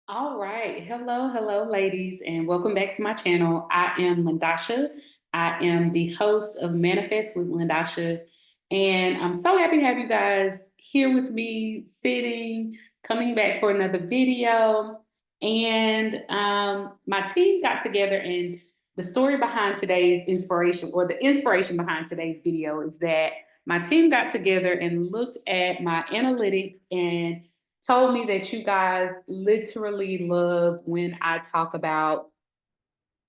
All right. Hello, ladies, and welcome back to my channel. I am Lindasha. I am the host of Manifest with Lindasha, and I'm so happy to have you guys here with me, sitting, coming back for another video. And my team got together, and the story behind today's inspiration, or the inspiration behind today's video, is that my team got together and looked at my analytics and told me that you guys literally love when I talk about,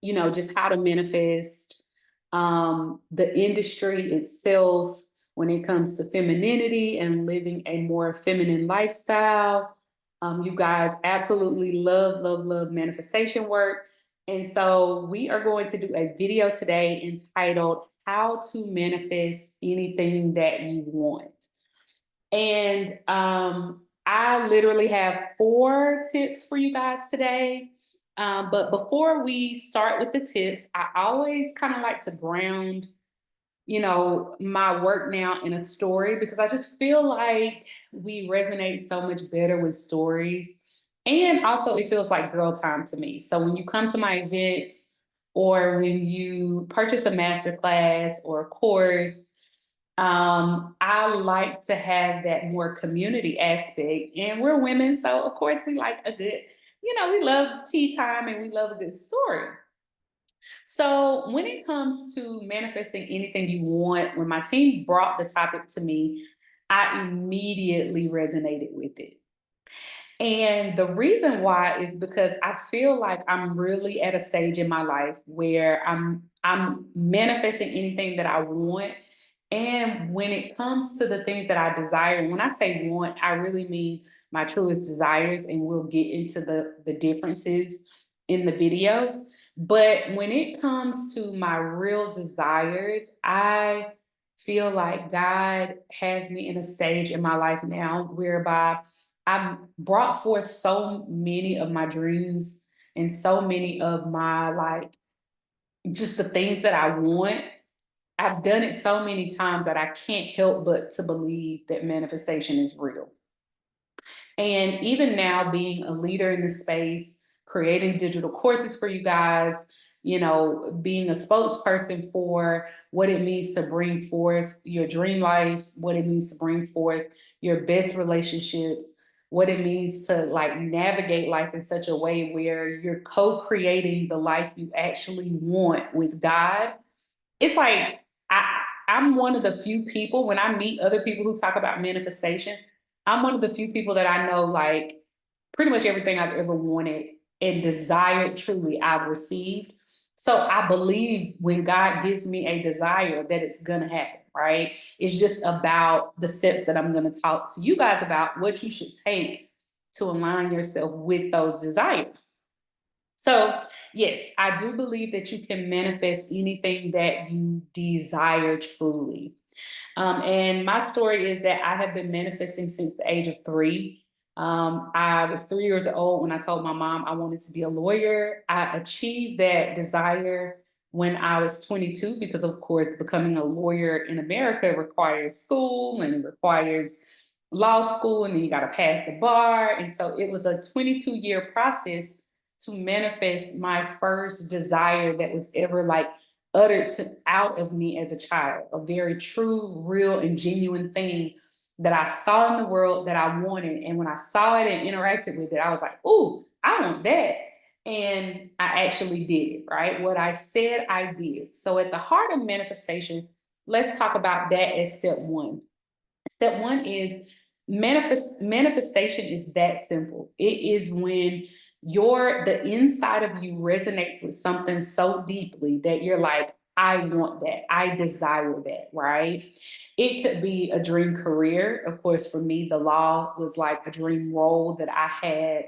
just how to manifest, the industry itself when it comes to femininity and living a more feminine lifestyle. You guys absolutely love manifestation work. And so we are going to do a video today entitled How to Manifest Anything That You Want. And I literally have 4 tips for you guys today. But before we start with the tips, I always kind of like to ground, my work now in a story because I just feel like we resonate so much better with stories. And also, it feels like girl time to me. So when you come to my events or when you purchase a master class or a course, I like to have that more community aspect. And we're women, so of course we like a good, we love tea time and we love a good story. So when it comes to manifesting anything you want, when my team brought the topic to me, I immediately resonated with it. And the reason why is because I feel like I'm really at a stage in my life where I'm manifesting anything that I want. And when it comes to the things that I desire, and when I say want, I really mean my truest desires, and we'll get into the differences in the video. But when it comes to my real desires, I feel like God has me in a stage in my life now whereby I've brought forth so many of my dreams and so many of my just the things that I want. I've done it so many times that I can't help but to believe that manifestation is real. And even now, being a leader in the space, creating digital courses for you guys, being a spokesperson for what it means to bring forth your dream life, what it means to bring forth your best relationships, what it means to navigate life in such a way where you're co-creating the life you actually want with God. It's like I'm one of the few people when I meet other people who talk about manifestation, I'm one of the few people that I know pretty much everything I've ever wanted and desired truly I've received. So I believe when God gives me a desire that it's gonna happen, right? It's just about the steps that I'm gonna talk to you guys about what you should take to align yourself with those desires. So, yes, I do believe that you can manifest anything that you desire truly. And my story is that I have been manifesting since the age of 3. I was 3 years old when I told my mom I wanted to be a lawyer. I achieved that desire when I was 22 because, of course, becoming a lawyer in America requires school and requires law school, and then you got to pass the bar. And so it was a 22-year process to manifest my first desire that was ever uttered out of me as a child, a very true, real, and genuine thing that I saw in the world that I wanted. And when I saw it and interacted with it, I was like, ooh, I want that. And I actually did it, right? What I said, I did. So at the heart of manifestation, let's talk about that as step one. Step one is manifestation is that simple. It is when the inside of you resonates with something so deeply that you're like, I want that. I desire that, right? It could be a dream career. Of course, for me, the law was like a dream role that I had.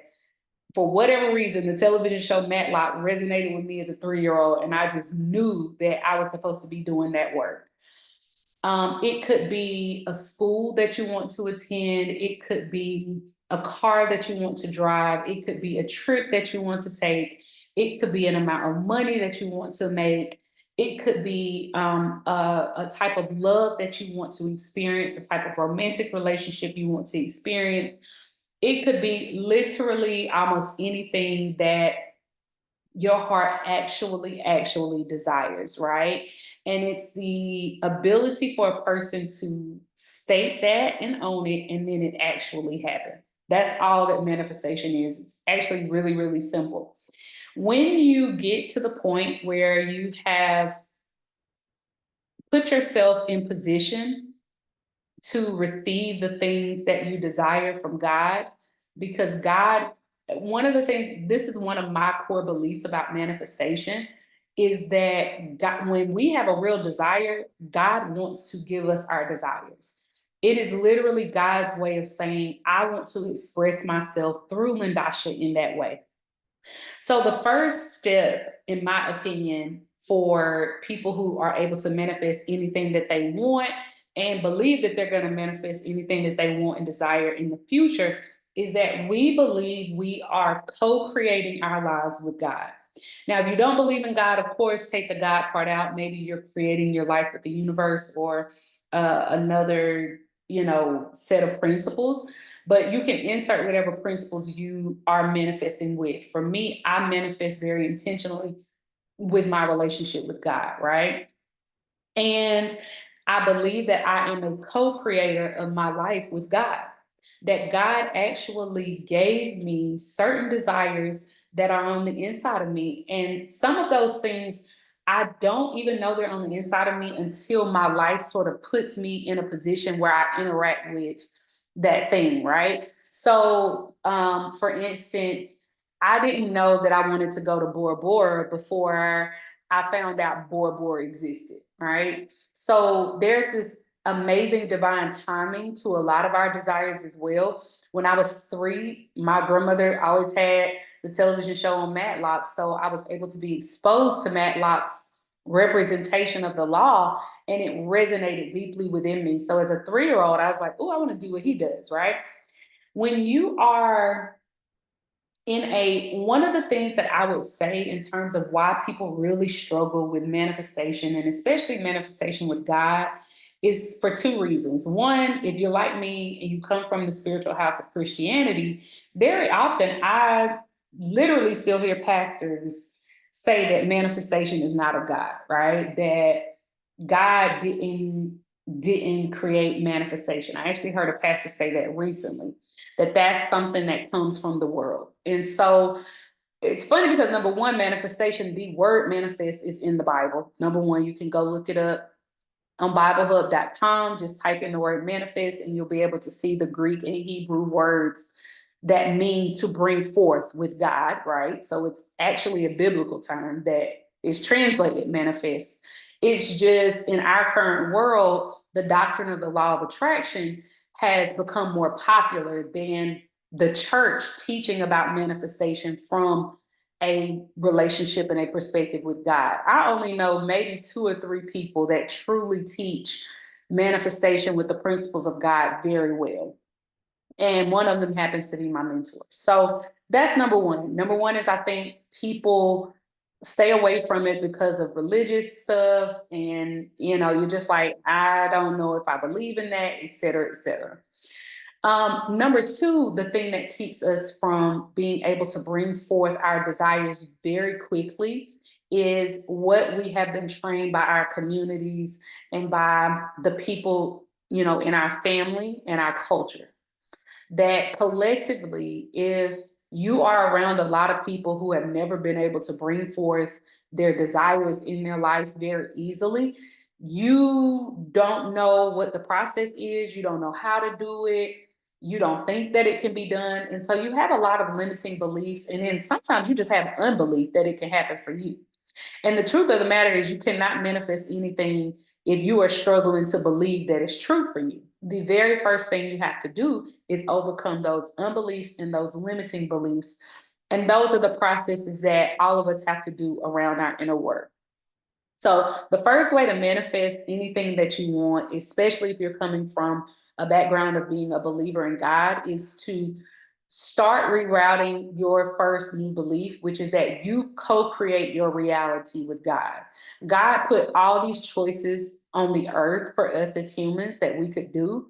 For whatever reason, the television show Matlock resonated with me as a 3 year old, and I just knew that I was supposed to be doing that work. It could be a school that you want to attend. It could be a car that you want to drive. It could be a trip that you want to take. It could be an amount of money that you want to make. It could be a type of love that you want to experience, a type of romantic relationship you want to experience. It could be literally almost anything that your heart actually desires, right? And it's the ability for a person to state that and own it, and then it actually happen. That's all that manifestation is. It's actually really simple. When you get to the point where you have put yourself in position to receive the things that you desire from God, because God, one of the things, this is one of my core beliefs about manifestation, is that God, when we have a real desire, God wants to give us our desires. It is literally God's way of saying, I want to express myself through Lindasha in that way. So the first step, in my opinion, for people who are able to manifest anything that they want and believe that they're going to manifest anything that they want and desire in the future is that we believe we are co-creating our lives with God. Now, if you don't believe in God, of course, take the God part out. Maybe you're creating your life with the universe or another, set of principles, but you can insert whatever principles you are manifesting with. For me, I manifest very intentionally with my relationship with God, right? And I believe that I am a co creator of my life with God, that God actually gave me certain desires that are on the inside of me. And some of those things, I don't even know they're on the inside of me until my life sort of puts me in a position where I interact with that thing, right? So, for instance, I didn't know that I wanted to go to Bora Bora before I found out Bora Bora existed, right? So there's this amazing divine timing to a lot of our desires as well. When I was 3, my grandmother always had the television show on Matlock, so I was able to be exposed to Matlock's representation of the law, and it resonated deeply within me. So as a 3-year-old, I was like, oh, I want to do what he does, right? When you are one of the things that I would say in terms of why people really struggle with manifestation and especially manifestation with God is for 2 reasons. One, if you're like me and you come from the spiritual house of Christianity, very often I literally still hear pastors say that manifestation is not of God, right? That God didn't create manifestation. I actually heard a pastor say that recently, that that's something that comes from the world. And so it's funny because number one, manifestation, the word manifest is in the Bible. Number one, you can go look it up on BibleHub.com. Just type in the word manifest and you'll be able to see the Greek and Hebrew words that mean to bring forth with God, right? So it's actually a biblical term that is translated manifest. It's just in our current world, the doctrine of the law of attraction has become more popular than the church teaching about manifestation from a relationship and a perspective with God. I only know maybe 2 or 3 people that truly teach manifestation with the principles of God very well. And one of them happens to be my mentor. So that's number one. Number one is I think people stay away from it because of religious stuff. And, you're just like, I don't know if I believe in that, et cetera, et cetera. Number two, the thing that keeps us from being able to bring forth our desires very quickly is what we have been trained by our communities and by the people, in our family and our culture. That collectively, if you are around a lot of people who have never been able to bring forth their desires in their life very easily, you don't know what the process is, you don't know how to do it, you don't think that it can be done. And so you have a lot of limiting beliefs. And then sometimes you just have unbelief that it can happen for you. And the truth of the matter is, you cannot manifest anything if you are struggling to believe that it's true for you. The very first thing you have to do is overcome those unbeliefs and those limiting beliefs. And those are the processes that all of us have to do around our inner work. So the first way to manifest anything that you want, especially if you're coming from a background of being a believer in God, is to start rerouting your first new belief, which is that you co-create your reality with God. God put all these choices on the earth for us as humans that we could do.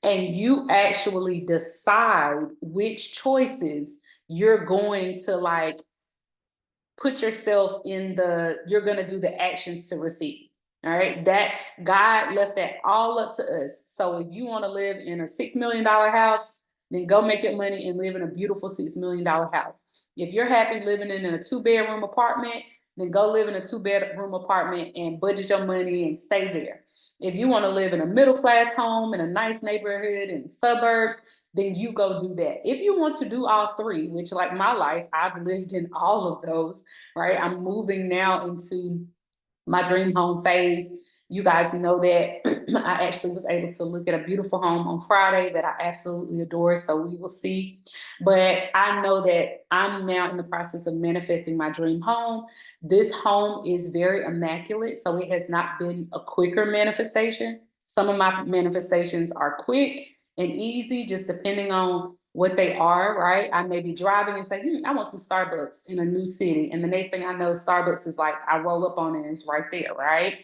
and you actually decide which choices you're going to like put yourself in you're going to do the actions to receive. All right. That God left that all up to us. So if you want to live in a $6 million house, then go make your money and live in a beautiful $6 million house. If you're happy living in a 2 bedroom apartment, then go live in a 2 bedroom apartment and budget your money and stay there. If you want to live in a middle class home in a nice neighborhood in the suburbs, then you go do that. If you want to do all three, which like my life, I've lived in all of those, right? I'm moving now into my dream home phase. You guys know that I actually was able to look at a beautiful home on Friday that I absolutely adore. So we will see. But I know that I'm now in the process of manifesting my dream home. This home is very immaculate. So it has not been a quicker manifestation. Some of my manifestations are quick and easy, just depending on what they are, right? I may be driving and say, I want some Starbucks in a new city. And the next thing I know, Starbucks is like, I roll up on it and it's right there, right?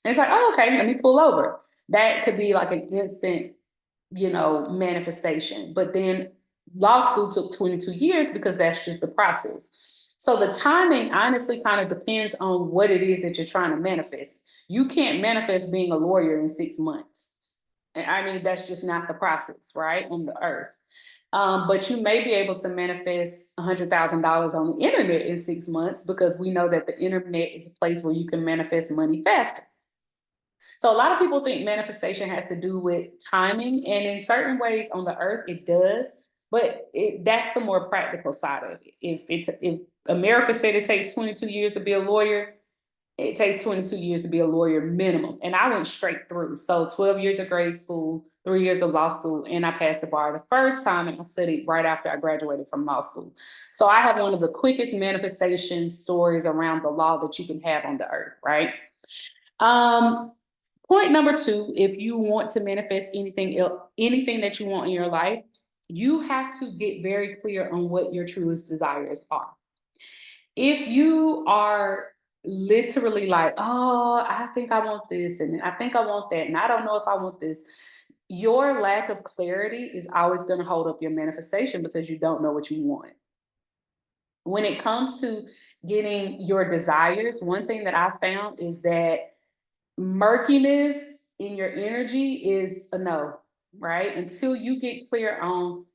And it's like, oh, okay, let me pull over. That could be like an instant, manifestation. But then law school took 22 years because that's just the process. So the timing honestly kind of depends on what it is that you're trying to manifest. You can't manifest being a lawyer in 6 months. I mean, that's just not the process, right? On the earth. But you may be able to manifest $100,000 on the internet in 6 months because we know that the internet is a place where you can manifest money faster. So a lot of people think manifestation has to do with timing, and in certain ways on the earth it does, but that's the more practical side of it. If America said it takes 22 years to be a lawyer, it takes 22 years to be a lawyer minimum. And I went straight through. So 12 years of grade school, 3 years of law school, and I passed the bar the first time, and I studied right after I graduated from law school. So I have one of the quickest manifestation stories around the law that you can have on the earth, right? Um, Point number two, if you want to manifest anything that you want in your life, you have to get very clear on what your truest desires are. If you are literally like, oh, I think I want this, and I think I want that, and I don't know if I want this, your lack of clarity is always going to hold up your manifestation because you don't know what you want. When it comes to getting your desires, one thing that I found is that murkiness in your energy is a no, right? Until you get clear on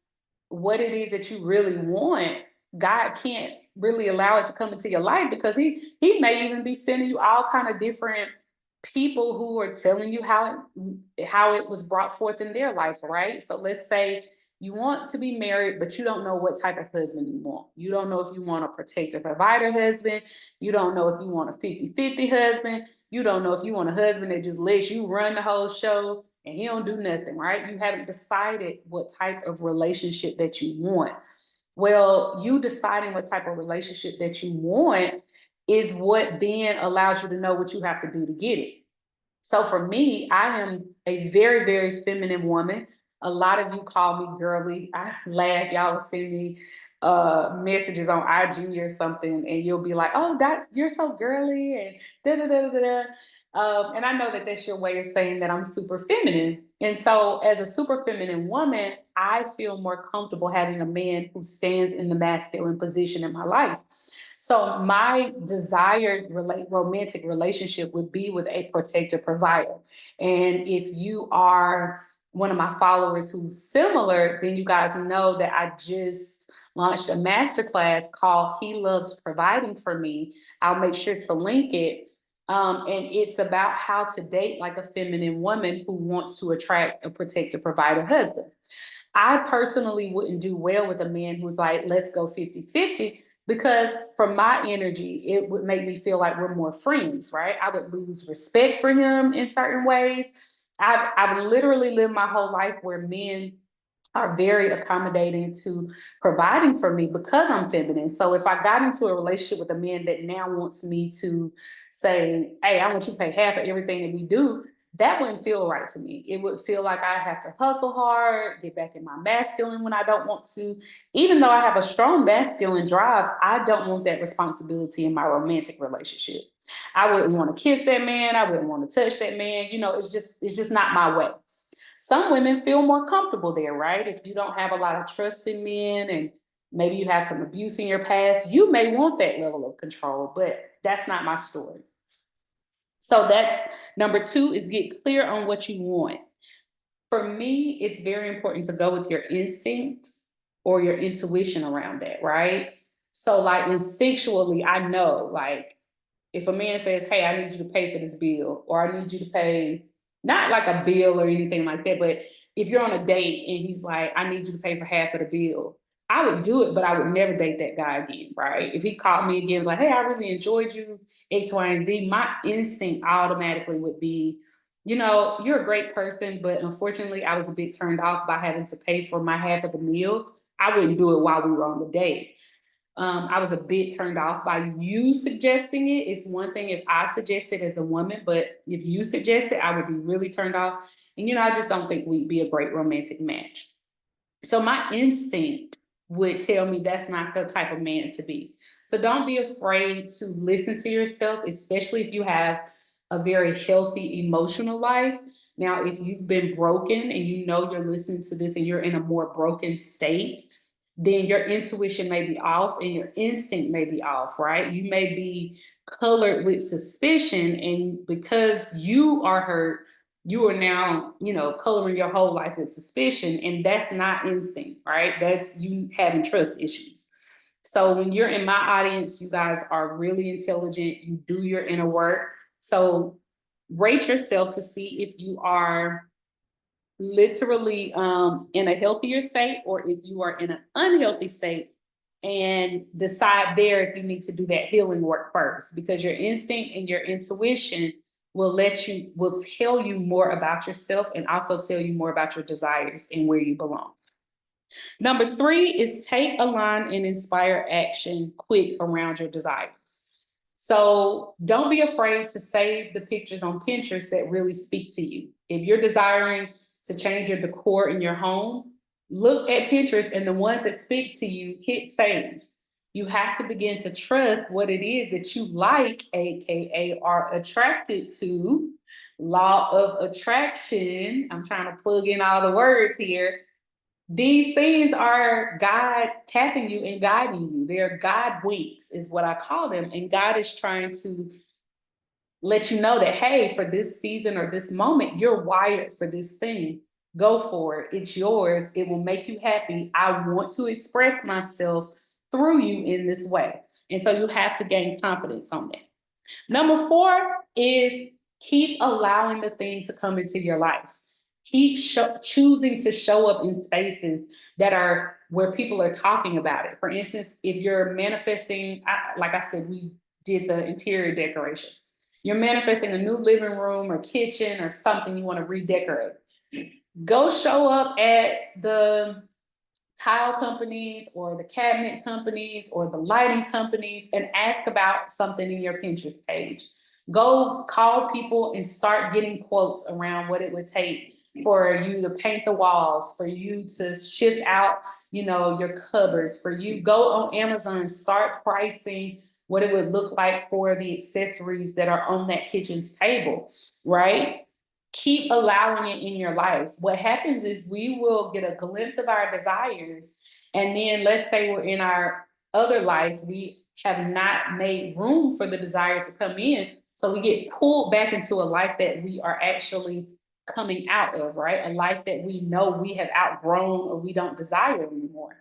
what it is that you really want, God can't really allow it to come into your life because he may even be sending you all kind of different people who are telling you how it was brought forth in their life, right? So let's say you want to be married, but you don't know what type of husband you want. You don't know if you want a protector provider husband. You don't know if you want a 50-50 husband. You don't know if you want a husband that just lets you run the whole show and he don't do nothing, right? You haven't decided what type of relationship that you want. Well, you deciding what type of relationship that you want is what then allows you to know what you have to do to get it. So for me, I am a very, very feminine woman. A lot of you call me girly. I laugh. Y'all will send me messages on IG or something, and you'll be like, "Oh, you're so girly," and da da da da da. And I know that that's your way of saying that I'm super feminine. And so, as a super feminine woman, I feel more comfortable having a man who stands in the masculine position in my life. So my desired romantic relationship would be with a protector provider. And if you are one of my followers who's similar, then you guys know that I just launched a masterclass called He Loves Providing for Me. I'll make sure to link it. And it's about how to date like a feminine woman who wants to attract a protector provider husband. I personally wouldn't do well with a man who's like, let's go 50-50, because from my energy, it would make me feel like we're more friends, right? I would lose respect for him in certain ways. I've literally lived my whole life where men are very accommodating to providing for me because I'm feminine. So if I got into a relationship with a man that now wants me to say, hey, I want you to pay half of everything that we do, that wouldn't feel right to me. It would feel like I have to hustle hard, get back in my masculine when I don't want to. Even though I have a strong masculine drive, I don't want that responsibility in my romantic relationship. I wouldn't want to kiss that man. I wouldn't want to touch that man. It's just not my way. Some women feel more comfortable there, right? If you don't have a lot of trust in men and maybe you have some abuse in your past, you may want that level of control, but that's not my story. So that's number two, is get clear on what you want. For me, it's very important to go with your instinct or your intuition around that, right? So, like, instinctually, I know, like, if a man says, "Hey, I need you to pay for this bill," or "I need you to pay," not like a bill or anything like that, but if you're on a date and he's like, "I need you to pay for half of the bill," I would do it, but I would never date that guy again, right? If he called me again, was like, "Hey, I really enjoyed you, X, Y, and Z," my instinct automatically would be, you're a great person, but unfortunately, I was a bit turned off by having to pay for my half of the meal. I wouldn't do it while we were on the date. I was a bit turned off by you suggesting it. It's one thing if I suggest it as a woman, but if you suggest it, I would be really turned off. And I just don't think we'd be a great romantic match. So my instinct would tell me that's not the type of man to be. So don't be afraid to listen to yourself, especially if you have a very healthy emotional life. Now, if you've been broken and you're listening to this and you're in a more broken state, then your intuition may be off and your instinct may be off, right? You may be colored with suspicion, and because you are hurt, you are now, coloring your whole life with suspicion, and that's not instinct, right? That's you having trust issues. So when you're in my audience, you guys are really intelligent, you do your inner work. So rate yourself to see if you are literally in a healthier state or if you are in an unhealthy state, and decide there if you need to do that healing work first, because your instinct and your intuition will tell you more about yourself and also tell you more about your desires and where you belong. Number three is take, align, and inspire action quick around your desires. So don't be afraid to save the pictures on Pinterest that really speak to you. If you're desiring to change your decor in your home, look at Pinterest and the ones that speak to you, hit save. You have to begin to trust what it is that you like, AKA are attracted to. Law of attraction. I'm trying to plug in all the words here. These things are God tapping you and guiding you. They're God winks, is what I call them. And God is trying to let you know that, hey, for this season or this moment, you're wired for this thing. Go for it. It's yours. It will make you happy. I want to express myself through you in this way. And so you have to gain confidence on that. Number four is keep allowing the thing to come into your life. Keep choosing to show up in spaces that are where people are talking about it. For instance, if you're manifesting, like I said, we did the interior decoration. You're manifesting a new living room or kitchen or something you want to redecorate. Go show up at the tile companies or the cabinet companies or the lighting companies and ask about something in your Pinterest page. Go call people and start getting quotes around what it would take for you to paint the walls, for you to shift out, your cupboards, for you go on Amazon, start pricing what it would look like for the accessories that are on that kitchen's table, right? Keep allowing it in your life. What happens is we will get a glimpse of our desires, and then let's say we're in our other life, we have not made room for the desire to come in. So we get pulled back into a life that we are actually coming out of, right? A life that we know we have outgrown or we don't desire anymore.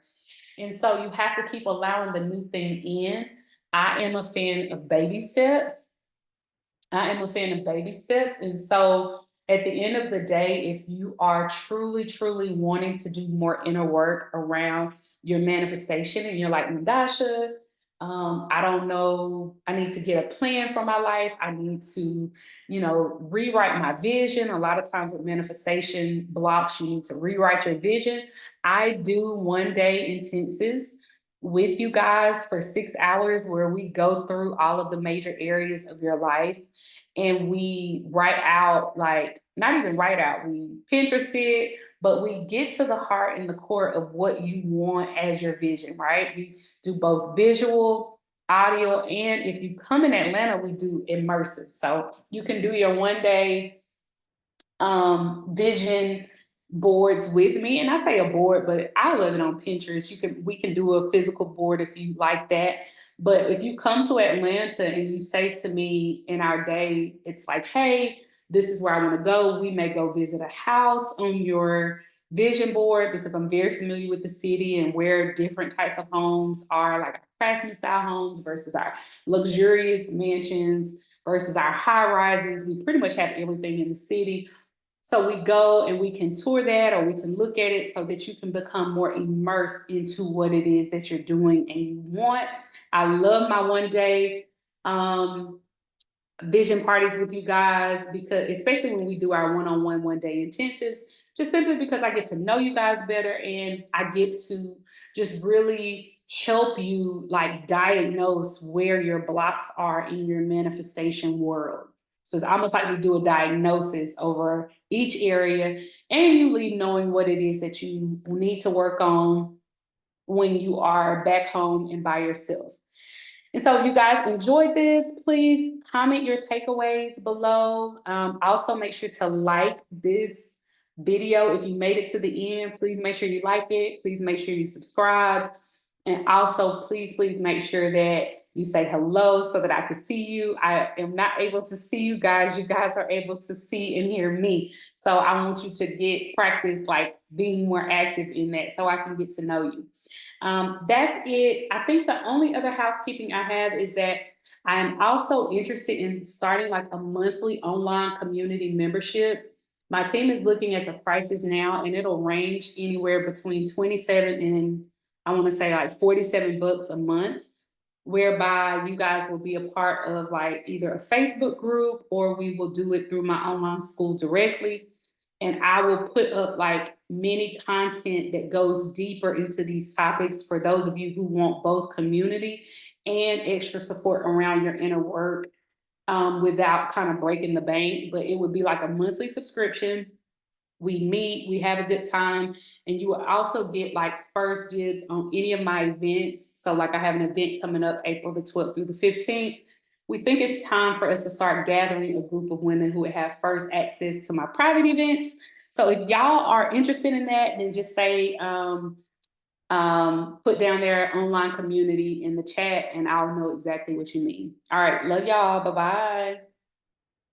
And so you have to keep allowing the new thing in. I am a fan of baby steps. And so at the end of the day, if you are truly, truly wanting to do more inner work around your manifestation and you're like, Natasha, I don't know, I need to get a plan for my life. I need to, rewrite my vision. A lot of times with manifestation blocks, you need to rewrite your vision. I do 1 day intensives with you guys for 6 hours where we go through all of the major areas of your life and we write out, like, not even write out, we Pinterest it, but we get to the heart and the core of what you want as your vision, right? We do both visual, audio, and if you come in Atlanta, we do immersive. So you can do your 1 day vision boards with me. And I say a board, but I love it on Pinterest. We can do a physical board if you like that. But if you come to Atlanta and you say to me in our day, it's like, hey, this is where I want to go. We may go visit a house on your vision board because I'm very familiar with the city and where different types of homes are, like our craftsman style homes versus our luxurious mansions versus our high rises. We pretty much have everything in the city. So we go and we can tour that or we can look at it so that you can become more immersed into what it is that you're doing and you want. I love my one day um, vision parties with you guys because especially when we do our one-on-one one day intensives, just simply because I get to know you guys better and I get to just really help you like diagnose where your blocks are in your manifestation world. So it's almost like we do a diagnosis over each area and you leave knowing what it is that you need to work on when you are back home and by yourself. And so if you guys enjoyed this, please comment your takeaways below. Also make sure to like this video. If you made it to the end, please make sure you like it. Please make sure you subscribe. And also please make sure that you say hello so that I can see you. I am not able to see you guys. You guys are able to see and hear me. So I want you to get practice like being more active in that so I can get to know you. That's it. I think the only other housekeeping I have is that I'm also interested in starting like a monthly online community membership. My team is looking at the prices now, and it'll range anywhere between 27 and I want to say like 47 bucks a month, whereby you guys will be a part of like either a Facebook group or we will do it through my online school directly. And I will put up like mini content that goes deeper into these topics for those of you who want both community and extra support around your inner work without kind of breaking the bank. But it would be like a monthly subscription. We meet, we have a good time, and you will also get like first dibs on any of my events. So like I have an event coming up April the 12th through the 15th. We think it's time for us to start gathering a group of women who would have first access to my private events. So if y'all are interested in that, then just say, put down their online community in the chat and I'll know exactly what you mean. All right, love y'all, bye-bye.